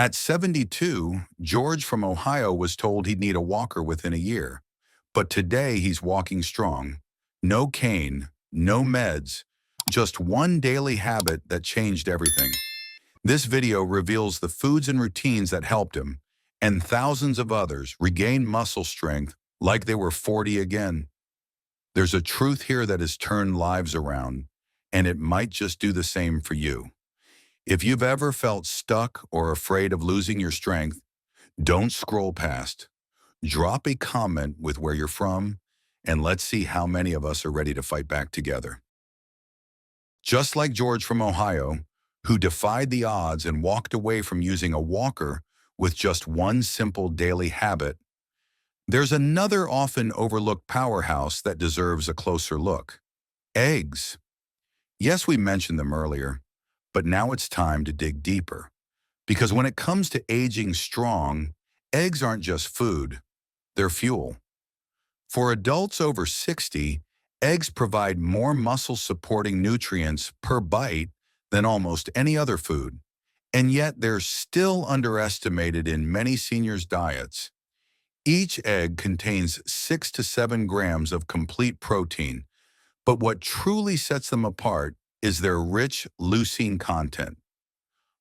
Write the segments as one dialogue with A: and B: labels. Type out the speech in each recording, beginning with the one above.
A: At 72, George from Ohio was told he'd need a walker within a year. But today he's walking strong. No cane, no meds, just one daily habit that changed everything. This video reveals the foods and routines that helped him, and thousands of others regain muscle strength like they were 40 again. There's a truth here that has turned lives around, and it might just do the same for you. If you've ever felt stuck or afraid of losing your strength, don't scroll past. Drop a comment with where you're from, and let's see how many of us are ready to fight back together. Just like George from Ohio, who defied the odds and walked away from using a walker with just one simple daily habit, there's another often overlooked powerhouse that deserves a closer look: eggs. Yes, we mentioned them earlier, but now it's time to dig deeper. Because when it comes to aging strong, eggs aren't just food, they're fuel. For adults over 60, eggs provide more muscle-supporting nutrients per bite than almost any other food, and yet they're still underestimated in many seniors' diets. Each egg contains 6 to 7 grams of complete protein, but what truly sets them apart is their rich leucine content.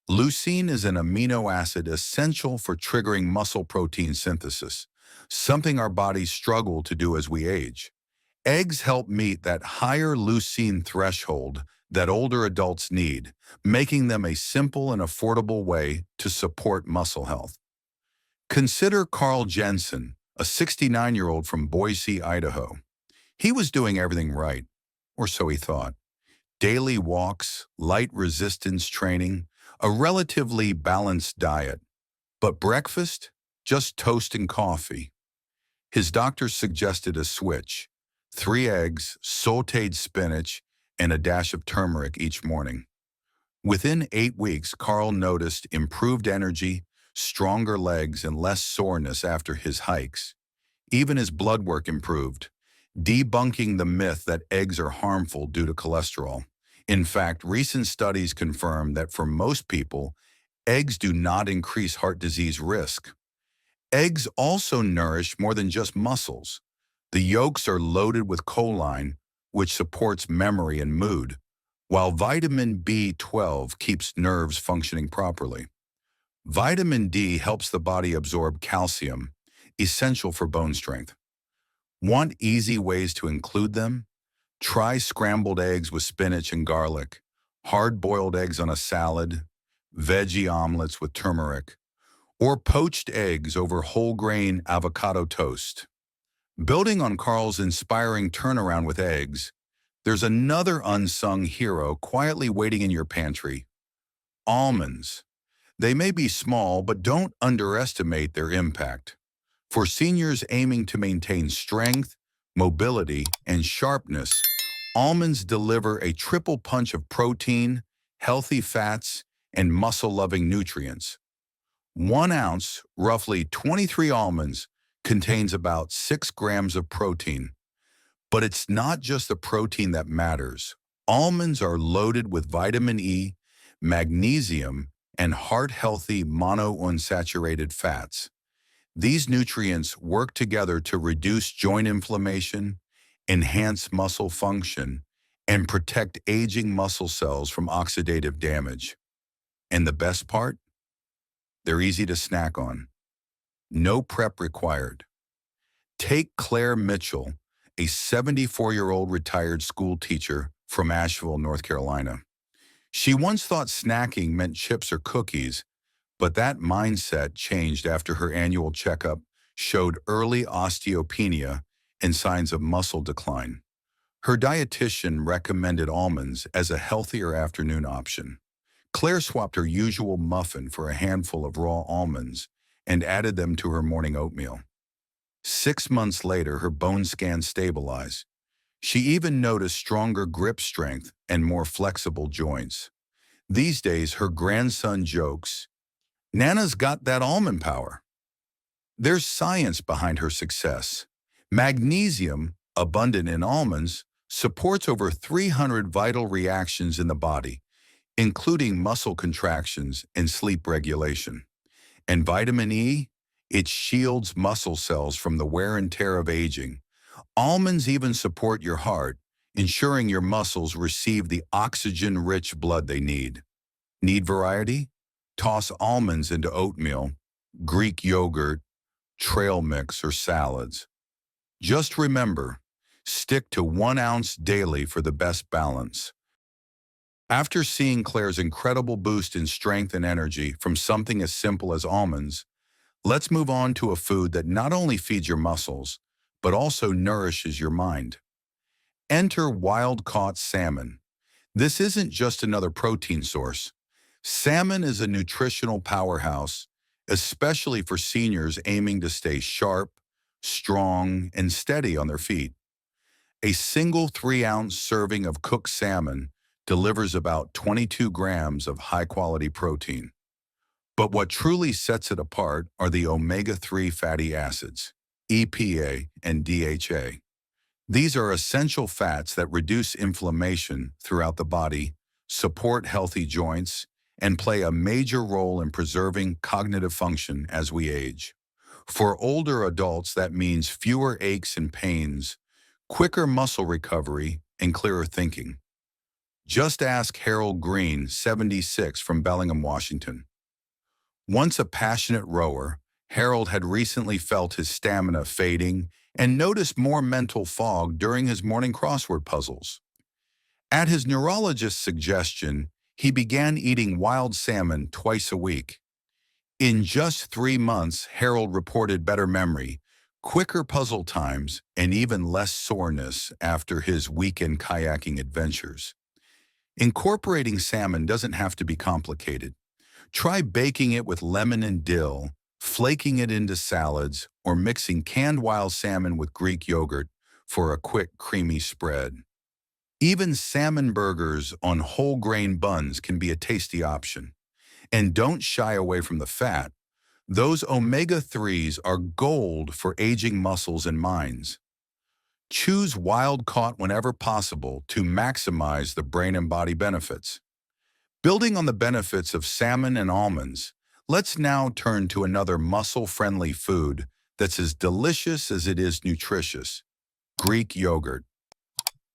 A: Leucine is an amino acid essential for triggering muscle protein synthesis, something our bodies struggle to do as we age. Eggs help meet that higher leucine threshold that older adults need, making them a simple and affordable way to support muscle health. Consider Carl Jensen, a 69-year-old from Boise, Idaho. He was doing everything right, or so he thought. Daily walks, light resistance training, a relatively balanced diet. But breakfast? Just toast and coffee. His doctor suggested a switch: 3 eggs, sautéed spinach, and a dash of turmeric each morning. Within 8 weeks, Carl noticed improved energy, stronger legs, and less soreness after his hikes. Even his blood work improved, debunking the myth that eggs are harmful due to cholesterol. In fact, recent studies confirm that for most people, eggs do not increase heart disease risk. Eggs also nourish more than just muscles. The yolks are loaded with choline, which supports memory and mood, while vitamin B12 keeps nerves functioning properly. Vitamin D helps the body absorb calcium, essential for bone strength. Want easy ways to include them? Try scrambled eggs with spinach and garlic, hard-boiled eggs on a salad, veggie omelets with turmeric, or poached eggs over whole-grain avocado toast. Building on Carl's inspiring turnaround with eggs, there's another unsung hero quietly waiting in your pantry: almonds. They may be small, but don't underestimate their impact. For seniors aiming to maintain strength, mobility, and sharpness, almonds deliver a triple punch of protein, healthy fats, and muscle-loving nutrients. 1 ounce, roughly 23 almonds, contains about 6 grams of protein. But it's not just the protein that matters. Almonds are loaded with vitamin E, magnesium, and heart-healthy monounsaturated fats. These nutrients work together to reduce joint inflammation, enhance muscle function, and protect aging muscle cells from oxidative damage. And the best part? They're easy to snack on. No prep required. Take Claire Mitchell, a 74-year-old retired school teacher from Asheville, North Carolina. She once thought snacking meant chips or cookies, but that mindset changed after her annual checkup showed early osteopenia and signs of muscle decline. Her dietitian recommended almonds as a healthier afternoon option. Claire swapped her usual muffin for a handful of raw almonds and added them to her morning oatmeal. 6 months later, her bone scan stabilized. She even noticed stronger grip strength and more flexible joints. These days, her grandson jokes, "Nana's got that almond power." There's science behind her success. Magnesium, abundant in almonds, supports over 300 vital reactions in the body, including muscle contractions and sleep regulation. And vitamin E? It shields muscle cells from the wear and tear of aging. Almonds even support your heart, ensuring your muscles receive the oxygen-rich blood they need. Need variety? Toss almonds into oatmeal, Greek yogurt, trail mix, or salads. Just remember, stick to 1 ounce daily for the best balance. After seeing Claire's incredible boost in strength and energy from something as simple as almonds, let's move on to a food that not only feeds your muscles, but also nourishes your mind. Enter wild-caught salmon. This isn't just another protein source. Salmon is a nutritional powerhouse, especially for seniors aiming to stay sharp, strong, and steady on their feet. A single 3-ounce serving of cooked salmon delivers about 22 grams of high-quality protein. But what truly sets it apart are the omega-3 fatty acids, EPA and DHA. These are essential fats that reduce inflammation throughout the body, support healthy joints, and play a major role in preserving cognitive function as we age. For older adults, that means fewer aches and pains, quicker muscle recovery, and clearer thinking. Just ask Harold Green, 76, from Bellingham, Washington. Once a passionate rower, Harold had recently felt his stamina fading and noticed more mental fog during his morning crossword puzzles. At his neurologist's suggestion, he began eating wild salmon twice a week. In just 3 months, Harold reported better memory, quicker puzzle times, and even less soreness after his weekend kayaking adventures. Incorporating salmon doesn't have to be complicated. Try baking it with lemon and dill, flaking it into salads, or mixing canned wild salmon with Greek yogurt for a quick, creamy spread. Even salmon burgers on whole grain buns can be a tasty option. And don't shy away from the fat. Those omega-3s are gold for aging muscles and minds. Choose wild-caught whenever possible to maximize the brain and body benefits. Building on the benefits of salmon and almonds, let's now turn to another muscle-friendly food that's as delicious as it is nutritious: Greek yogurt.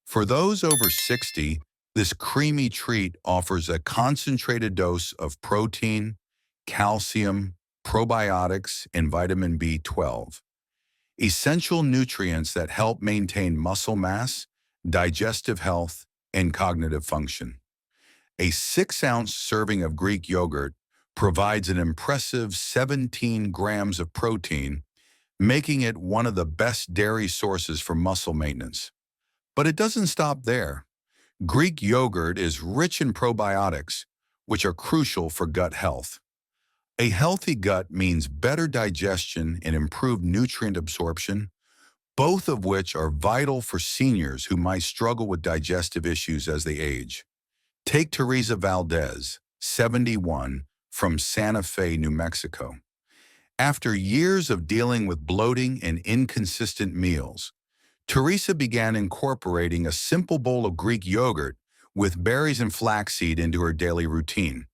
A: For those over 60, this creamy treat offers a concentrated dose of protein, calcium, probiotics, and vitamin B12, essential nutrients that help maintain muscle mass, digestive health, and cognitive function. A 6-ounce serving of Greek yogurt provides an impressive 17 grams of protein, making it one of the best dairy sources for muscle maintenance. But it doesn't stop there. Greek yogurt is rich in probiotics, which are crucial for gut health. A healthy gut means better digestion and improved nutrient absorption, both of which are vital for seniors who might struggle with digestive issues as they age. Take Teresa Valdez, 71, from Santa Fe, New Mexico. After years of dealing with bloating and inconsistent meals, Teresa began incorporating a simple bowl of Greek yogurt with berries and flaxseed into her daily routine.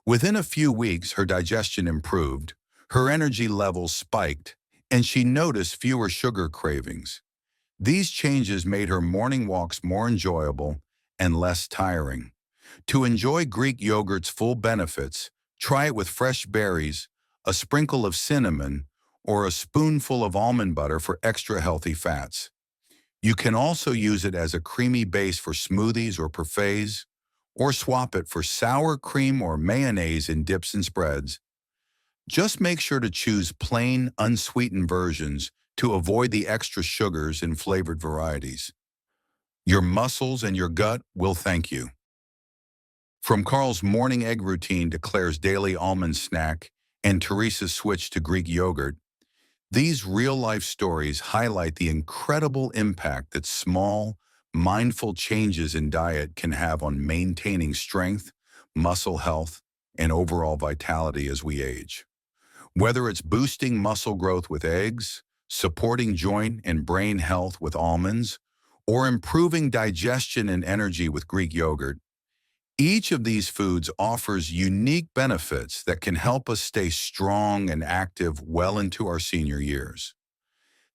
A: Within a few weeks, her digestion improved, her energy levels spiked, and she noticed fewer sugar cravings. These changes made her morning walks more enjoyable and less tiring. To enjoy Greek yogurt's full benefits, try it with fresh berries, a sprinkle of cinnamon, or a spoonful of almond butter for extra healthy fats. You can also use it as a creamy base for smoothies or parfaits, or swap it for sour cream or mayonnaise in dips and spreads. Just make sure to choose plain, unsweetened versions to avoid the extra sugars in flavored varieties. Your muscles and your gut will thank you. From Carl's morning egg routine to Claire's daily almond snack and Teresa's switch to Greek yogurt, these real-life stories highlight the incredible impact that small, mindful changes in diet can have on maintaining strength, muscle health, and overall vitality as we age. Whether it's boosting muscle growth with eggs, supporting joint and brain health with almonds, or improving digestion and energy with Greek yogurt, Each of these foods offers unique benefits that can help us stay strong and active well into our senior years.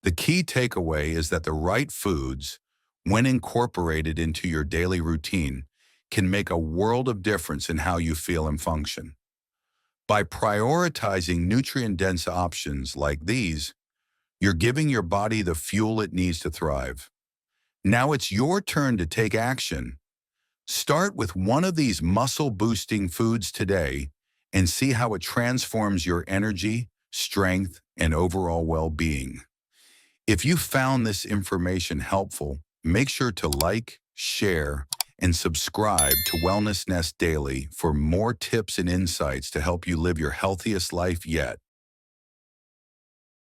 A: The key takeaway is that the right foods, when incorporated into your daily routine, can make a world of difference in how you feel and function. By prioritizing nutrient-dense options like these, you're giving your body the fuel it needs to thrive. Now it's your turn to take action. Start with one of these muscle-boosting foods today and see how it transforms your energy, strength, and overall well-being. If you found this information helpful, make sure to like, share, and subscribe to Wellness Nest Daily for more tips and insights to help you live your healthiest life yet.